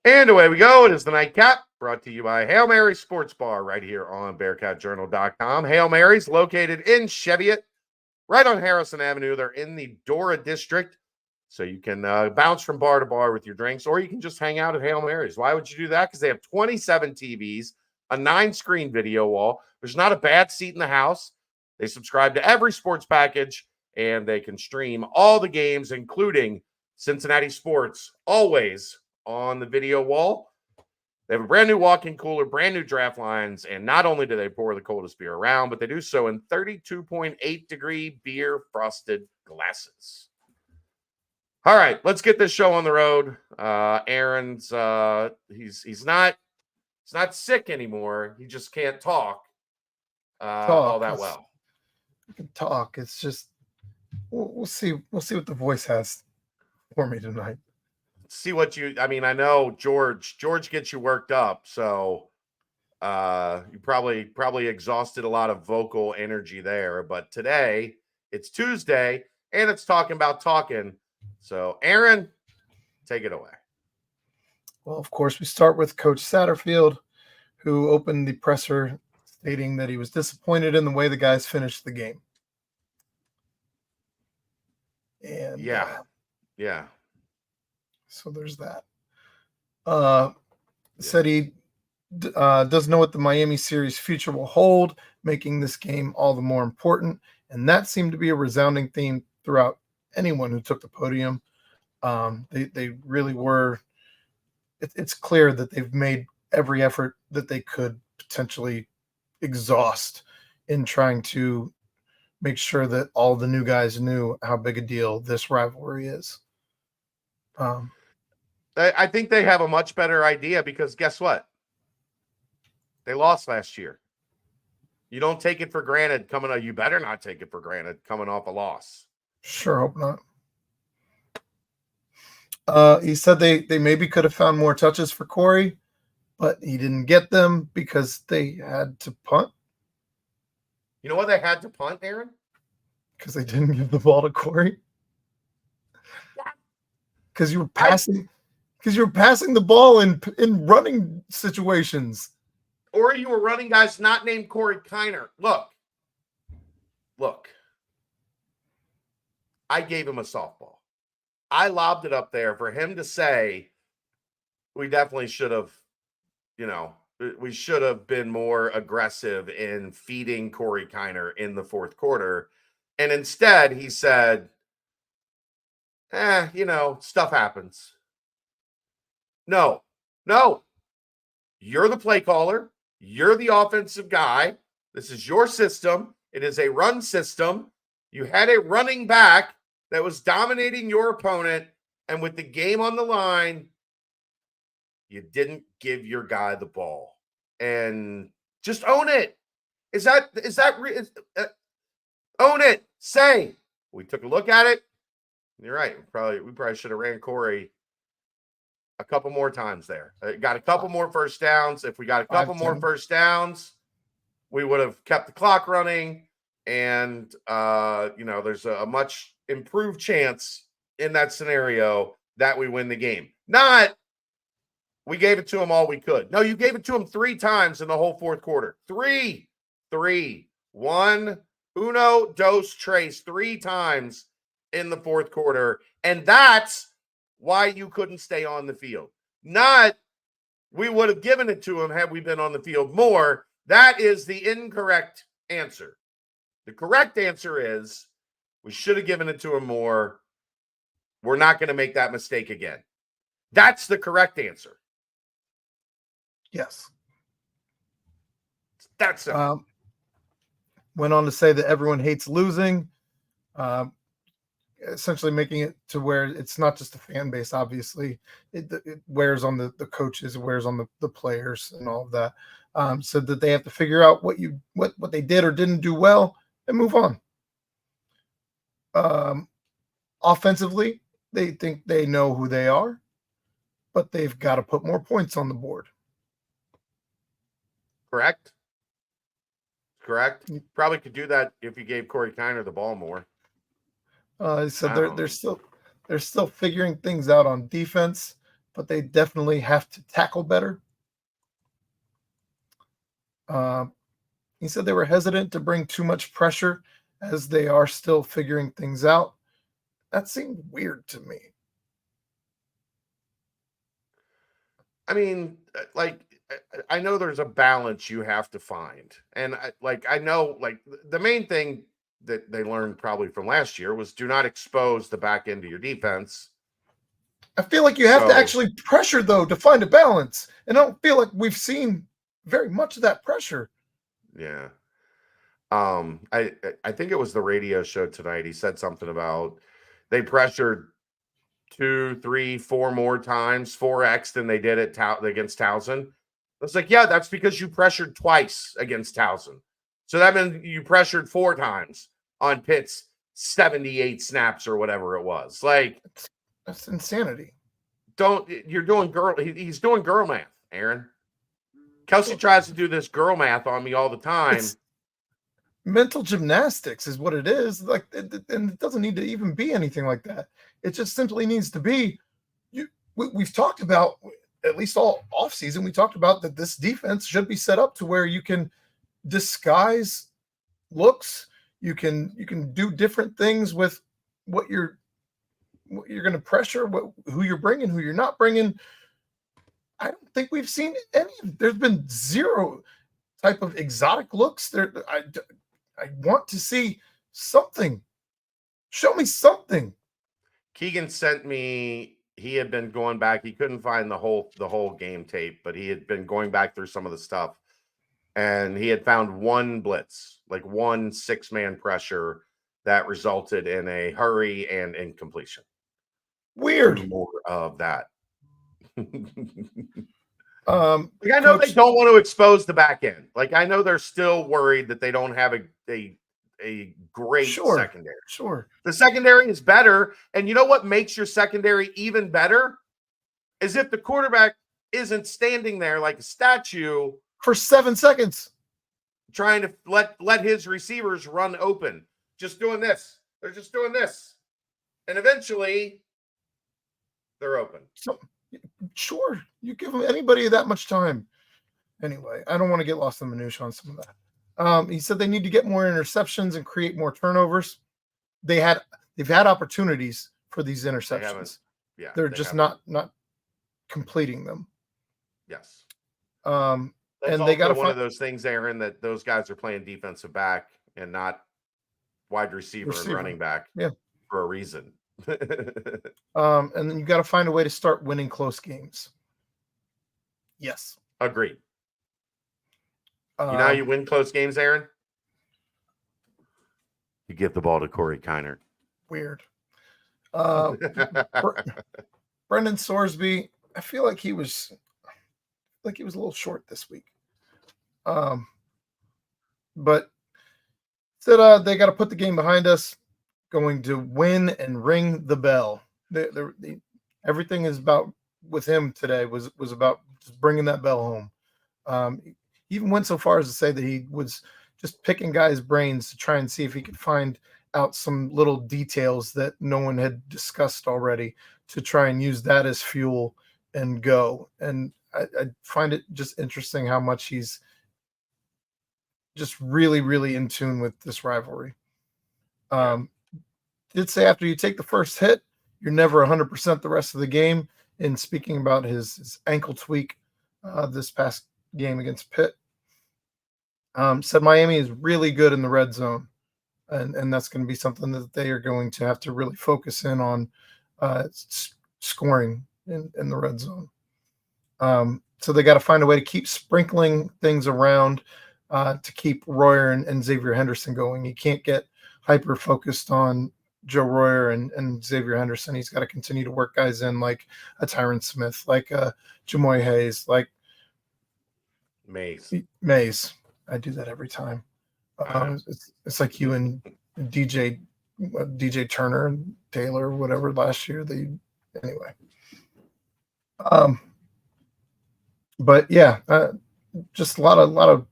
And away we go. It is the Nightcap, brought to you by Hail Mary Sports Bar right here on BearcatJournal.com. Hail Mary's located in Cheviot, right on Harrison Avenue. They're in the Dora District, so you can bounce from bar to bar with your drinks, or you can just hang out at Hail Mary's. Why would you do that? Because they have 27 TVs, a 9-screen video wall. There's not a bad seat in the house. They subscribe to every sports package, and they can stream all the games, including Cincinnati sports, always on the video wall. They have a brand new walk-in cooler, brand new draft lines, and not only do they pour the coldest beer around, but they do so in 32.8-degree beer frosted glasses. All right, let's get this show on the road. Aaron's he's not sick anymore. He just can't talk all that well. We can talk. It's just we'll see what the voice has for me tonight. See what I know George gets you worked up, so you probably exhausted a lot of vocal energy there. But today it's Tuesday and it's talking about talking. So Aaron, take it away. Well, of course, we start with Coach Satterfield, who opened the presser stating that he was disappointed in the way the guys finished the game. And yeah. So there's that. Said he doesn't know what the Miami series future will hold, making this game all the more important. And that seemed to be a resounding theme throughout anyone who took the podium. They really were. It's clear that they've made every effort that they could potentially exhaust in trying to make sure that all the new guys knew how big a deal this rivalry is. I think they have a much better idea because guess what? They lost last year. You don't take it for granted you better not take it for granted coming off a loss. Sure hope not. He said they maybe could have found more touches for Corey, but he didn't get them because they had to punt. You know why they had to punt, Aaron? Because they didn't give the ball to Corey. Because you were passing. Because you were passing the ball in running situations. Or you were running guys not named Corey Kiner. Look. I gave him a softball. I lobbed it up there for him to say, we definitely should have, we should have been more aggressive in feeding Corey Kiner in the fourth quarter. And instead, he said, stuff happens. No. You're the play caller. You're the offensive guy. This is your system. It is a run system. You had a running back that was dominating your opponent, and with the game on the line, you didn't give your guy the ball. And just own it. Own it. Say, we took a look at it. You're right. We probably should have ran Corey a couple more times there. Got a couple more first downs. If we got a couple more first downs, we would have kept the clock running. And, there's a much improved chance in that scenario that we win the game. Not we gave it to them all we could. No, you gave it to them 3 times in the whole fourth quarter. 3. 1, uno, dos, tres, 3 times in the fourth quarter. And that's why you couldn't stay on the field. Not we would have given it to him had we been on the field more. That is the incorrect answer. The correct answer is we should have given it to him more. We're not going to make that mistake again. That's the correct answer. Yes. That's it. Went on to say that everyone hates losing. Essentially making it to where it's not just a fan base, obviously. It wears on the coaches, it wears on the players and all of that. Said that they have to figure out what they did or didn't do well and move on. Offensively, they think they know who they are, but they've got to put more points on the board. Correct. Probably could do that if you gave Corey Kiner the ball more. So they're still figuring things out on defense. but they definitely have to tackle better. He said they were hesitant to bring too much pressure as they are still figuring things out. That seemed weird to me. I mean, I know there's a balance you have to find. And I know the main thing that they learned probably from last year was do not expose the back end of your defense. I feel like you have to actually pressure, though, to find a balance. And I don't feel like we've seen very much of that pressure. Yeah. I think it was the radio show tonight. He said something about they pressured 2, 3, 4 more times, 4x than they did against Towson. It's like, yeah, that's because you pressured twice against Towson. So that meant you pressured 4 times on Pitt's 78 snaps or whatever it was. Like, that's insanity. He's doing girl math, Aaron. Kelsey tries to do this girl math on me all the time. It's mental gymnastics is what it is. Like, and it doesn't need to even be anything like that. It just simply needs to be. We've talked about, at least all offseason, we talked about that this defense should be set up to where you can disguise looks. You can do different things with what you're going to pressure, who you're bringing, who you're not bringing. I don't think we've seen any. There's been zero type of exotic looks there. I want to see something. Show me something. Keegan sent me. He had been going back. He couldn't find the whole game tape, but he had been going back through some of the stuff, and he had found one blitz, like one 6-man pressure that resulted in a hurry and incompletion. Weird. More of that. I know they don't want to expose the back end. Like, I know they're still worried that they don't have a great secondary. Sure. The secondary is better. And you know what makes your secondary even better? Is if the quarterback isn't standing there like a statue for 7 seconds trying to let his receivers run open. Just doing this. They're just doing this. And eventually they're open. So, sure, you give them anybody that much time. Anyway, I don't want to get lost in the minutia on some of that. He said they need to get more interceptions and create more turnovers. They've had opportunities for these interceptions. They're just not completing them. Yes. And That's they got one of those things, Aaron, that those guys are playing defensive back and not wide receiver. And running back. Yeah. For a reason. And then you got to find a way to start winning close games. Yes. Agreed. You know how you win close games, Aaron? You give the ball to Corey Kiner. Weird. Brendan Sorsby, I feel like he was a little short this week. But said they got to put the game behind us. Going to win and ring the bell. Everything is about with him today was about just bringing that bell home. He even went so far as to say that he was just picking guys' brains to try and see if he could find out some little details that no one had discussed already to try and use that as fuel and go. And I find it just interesting how much he's just really, really in tune with this rivalry. Did say after you take the first hit, you're never 100% the rest of the game. And speaking about his ankle tweak this past game against Pitt, said Miami is really good in the red zone. And that's going to be something that they are going to have to really focus in on scoring in the red zone. So they got to find a way to keep sprinkling things around to keep Royer and Xavier Henderson going. You can't get hyper-focused on Joe Royer and Xavier Henderson. He's got to continue to work guys in like a Tyron Smith, like a Jamoy Hayes, like Mays. I do that every time. It's like you and DJ Turner and Taylor, whatever, last year. Anyway. But yeah, just a lot of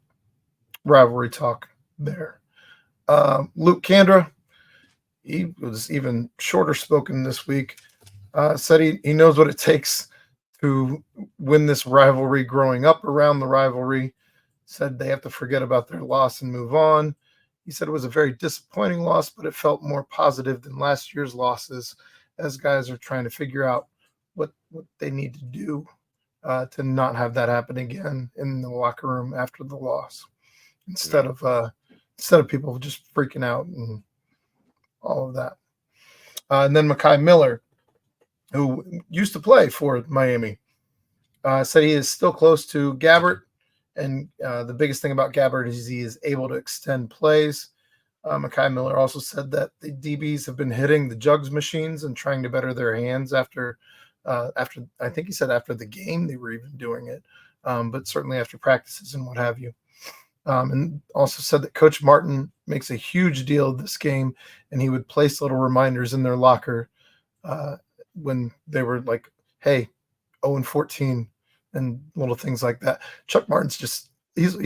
rivalry talk there. Luke Kandra, he was even shorter spoken this week. Said he knows what it takes to win this rivalry growing up around the rivalry, said they have to forget about their loss and move on. He said it was a very disappointing loss, but it felt more positive than last year's losses as guys are trying to figure out what they need to do to not have that happen again in the locker room after the loss, instead of people just freaking out and all of that. And then Mekhi Miller, who used to play for Miami, said he is still close to Gabbert. And the biggest thing about Gabbert is he is able to extend plays. Mekhi Miller also said that the DBs have been hitting the jugs machines and trying to better their hands after I think he said after the game they were even doing it, but certainly after practices and what have you. And also said that Coach Martin makes a huge deal of this game, and he would place little reminders in their locker when they were like, hey, 0-14 and little things like that. Chuck Martin's just he's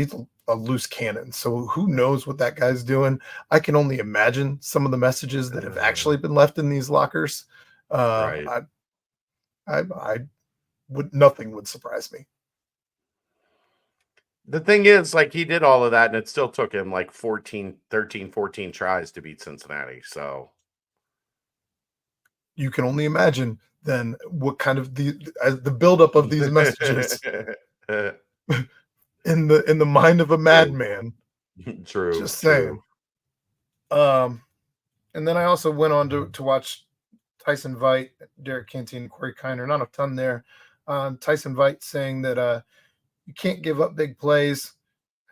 a loose cannon, so who knows what that guy's doing. I can only imagine some of the messages that have actually been left in these lockers. Right. I would, nothing would surprise me. The thing is, like, he did all of that, and it still took him like 14 tries to beat Cincinnati. So you can only imagine then what kind of the buildup of these messages in the mind of a madman. True. Just saying. And then I also went on to watch Tyson Veit, Derek Canteen, Corey Kiner. Not a ton there. Tyson Veit saying that you can't give up big plays.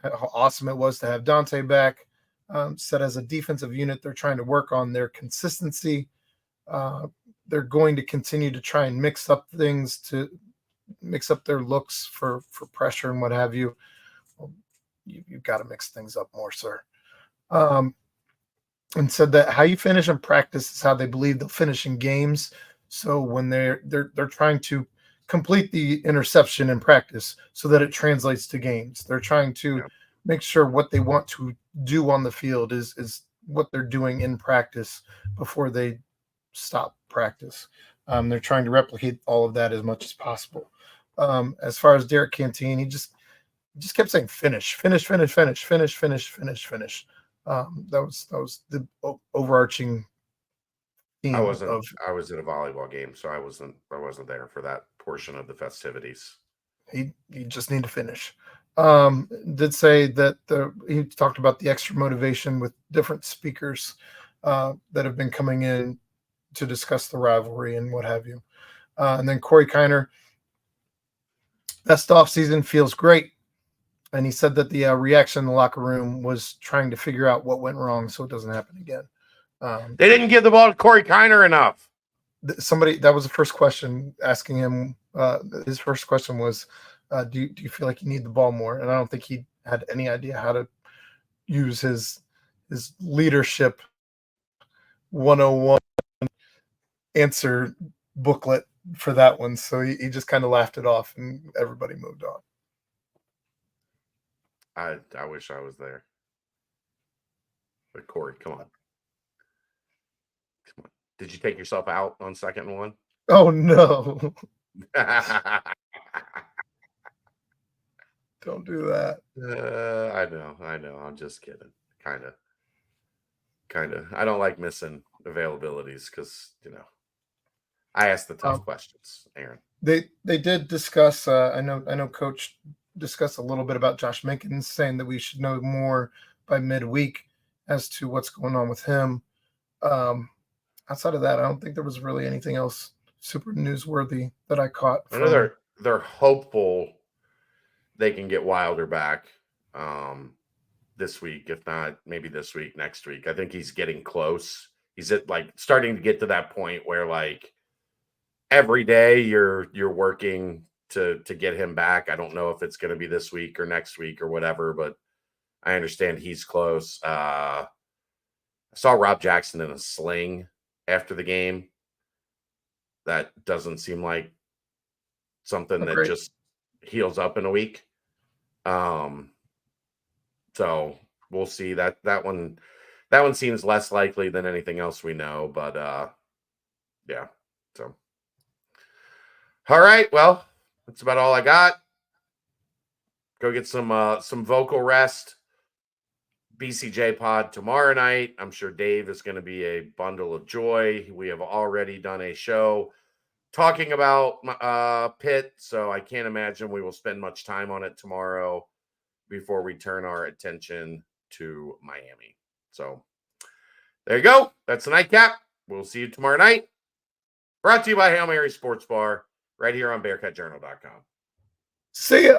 How awesome it was to have Dante back. Said as a defensive unit, they're trying to work on their consistency. They're going to continue to try and mix up things, to mix up their looks for pressure and what have you. Well, you've got to mix things up more, sir. And said that how you finish in practice is how they believe they'll finish in games. So when they're trying to complete the interception in practice so that it translates to games, they're trying to make sure what they want to do on the field is what they're doing in practice before they stop practice. They're trying to replicate all of that as much as possible. As far as Derek Canteen, he just kept saying finish. That was the overarching theme. I was at a volleyball game, so I wasn't there for that portion of the festivities. You just need to finish. Did say that he talked about the extra motivation with different speakers that have been coming in to discuss the rivalry and what have you. And then Corey Kiner, best off season, feels great. And he said that the reaction in the locker room was trying to figure out what went wrong so it doesn't happen again. They didn't give the ball to Corey Kiner enough. Somebody, that was the first question asking him. His first question was, do you feel like you need the ball more? And I don't think he had any idea how to use his leadership 101 answer booklet for that one. So he just kind of laughed it off and everybody moved on. I wish I was there. But Corey, come on. Did you take yourself out on second and one? Oh no. Don't do that. I know. I'm just kidding. Kind of. I don't like missing availabilities because, I ask the tough questions, Aaron. They did discuss. I know Coach discussed a little bit about Josh Minkins, saying that we should know more by midweek as to what's going on with him. Outside of that, I don't think there was really anything else super newsworthy that I caught. I know they're hopeful they can get Wilder back this week, if not maybe this week, next week. I think he's getting close. He's at starting to get to that point where every day you're working to get him back. I don't know if it's going to be this week or next week or whatever, but I understand he's close. I saw Rob Jackson in a sling after the game. That doesn't seem like something that just heals up in a week. So we'll see. That one seems less likely than anything else we know, but yeah. So all right, well, That's about all I got. Go get some vocal rest. BCJ pod tomorrow night. I'm sure Dave is going to be a bundle of joy. We have already done a show talking about Pitt, so I can't imagine we will spend much time on it tomorrow before we turn our attention to Miami. So there you go. That's the nightcap. We'll see you tomorrow night. Brought to you by Hail Mary Sports Bar right here on BearcatJournal.com. See ya.